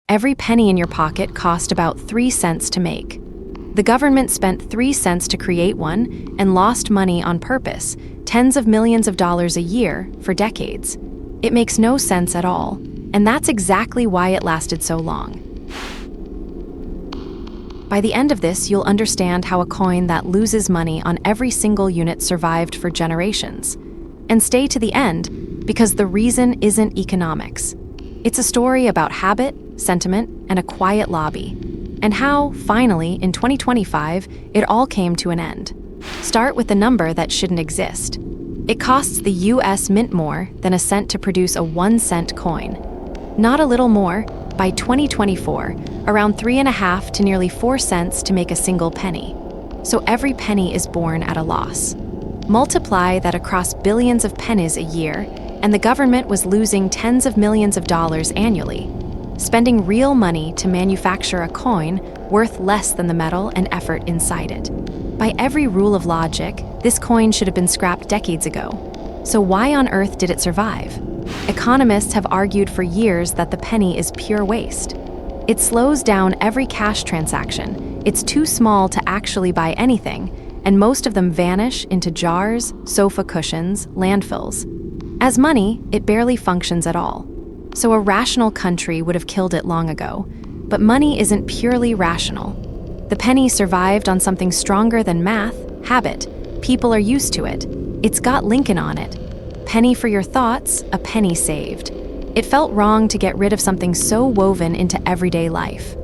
Every penny in your pocket cost about 3 cents to make. The government spent 3 cents to create one and lost money on purpose, tens of millions of dollars a year, for decades. It makes no sense at all, and that's exactly why it lasted so long. By the end of this, you'll understand how a coin that loses money on every single unit survived for generations. And stay to the end, because the reason isn't economics. It's a story about habit, sentiment, and a quiet lobby, and how, finally, in 2025, it all came to an end. Start with the number that shouldn't exist. It costs the US Mint more than a cent to produce a 1-cent coin. Not a little more. By 2024, around 3.5 to nearly 4 cents to make a single penny. So every penny is born at a loss. Multiply that across billions of pennies a year, and the government was losing tens of millions of dollars annually, spending real money to manufacture a coin worth less than the metal and effort inside it. By every rule of logic, this coin should have been scrapped decades ago. So why on earth did it survive? Economists have argued for years that the penny is pure waste. It slows down every cash transaction, it's too small to actually buy anything, and most of them vanish into jars, sofa cushions, landfills. As money, it barely functions at all. So a rational country would have killed it long ago. But money isn't purely rational. The penny survived on something stronger than math, habit. People are used to it. It's got Lincoln on it. Penny for your thoughts, a penny saved. It felt wrong to get rid of something so woven into everyday life.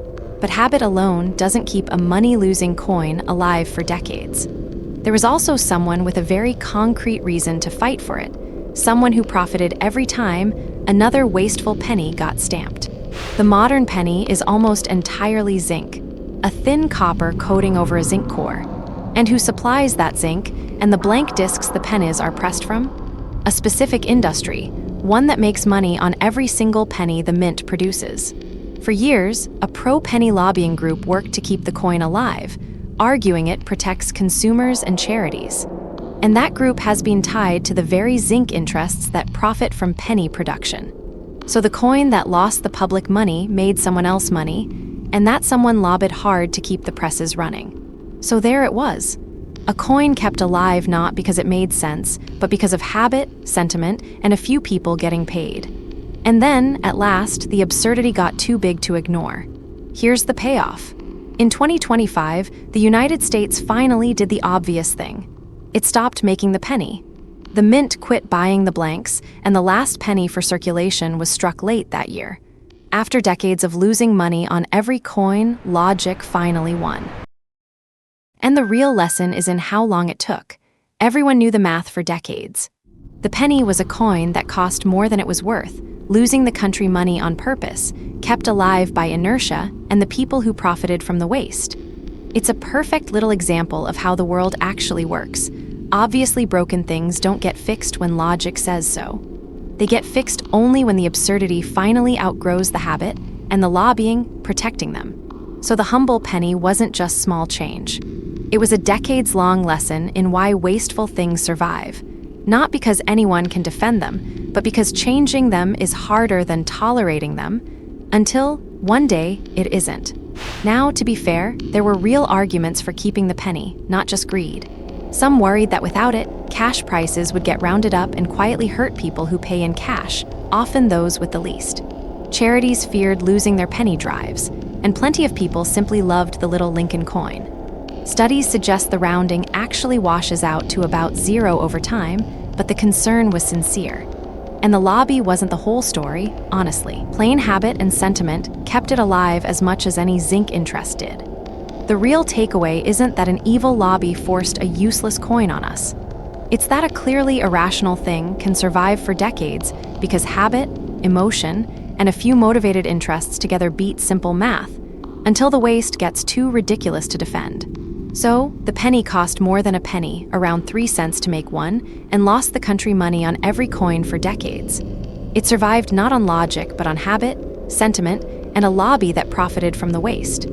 But habit alone doesn't keep a money-losing coin alive for decades. There was also someone with a very concrete reason to fight for it, someone who profited every time another wasteful penny got stamped. The modern penny is almost entirely zinc, a thin copper coating over a zinc core. And who supplies that zinc and the blank discs the pennies are pressed from? A specific industry, one that makes money on every single penny the mint produces. For years, a pro-penny lobbying group worked to keep the coin alive, arguing it protects consumers and charities. And that group has been tied to the very zinc interests that profit from penny production. So the coin that lost the public money made someone else money, and that someone lobbied hard to keep the presses running. So there it was. A coin kept alive not because it made sense, but because of habit, sentiment, and a few people getting paid. And then, at last, the absurdity got too big to ignore. Here's the payoff. In 2025, the United States finally did the obvious thing. It stopped making the penny. The mint quit buying the blanks, and the last penny for circulation was struck late that year. After decades of losing money on every coin, logic finally won. And the real lesson is in how long it took. Everyone knew the math for decades. The penny was a coin that cost more than it was worth, losing the country money on purpose, kept alive by inertia, and the people who profited from the waste. It's a perfect little example of how the world actually works. Obviously broken things don't get fixed when logic says so. They get fixed only when the absurdity finally outgrows the habit and the lobbying protecting them. So the humble penny wasn't just small change. It was a decades-long lesson in why wasteful things survive, not because anyone can defend them, but because changing them is harder than tolerating them, until, one day, it isn't. Now, to be fair, there were real arguments for keeping the penny, not just greed. Some worried that without it, cash prices would get rounded up and quietly hurt people who pay in cash, often those with the least. Charities feared losing their penny drives, and plenty of people simply loved the little Lincoln coin. Studies suggest the rounding actually washes out to about zero over time, but the concern was sincere. And the lobby wasn't the whole story, honestly. Plain habit and sentiment kept it alive as much as any zinc interest did. The real takeaway isn't that an evil lobby forced a useless coin on us. It's that a clearly irrational thing can survive for decades because habit, emotion, and a few motivated interests together beat simple math, until the waste gets too ridiculous to defend. So, the penny cost more than a penny, around 3 cents to make one, and lost the country money on every coin for decades. It survived not on logic, but on habit, sentiment, and a lobby that profited from the waste.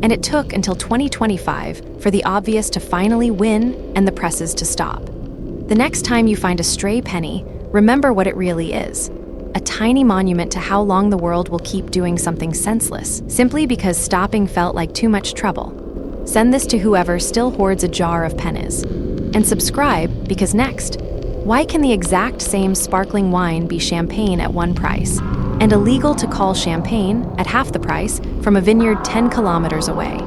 And it took until 2025 for the obvious to finally win and the presses to stop. The next time you find a stray penny, remember what it really is: a tiny monument to how long the world will keep doing something senseless, simply because stopping felt like too much trouble. Send this to whoever still hoards a jar of pennies. And subscribe, because next, why can the exact same sparkling wine be champagne at one price, and illegal to call champagne at half the price from a vineyard 10 kilometers away?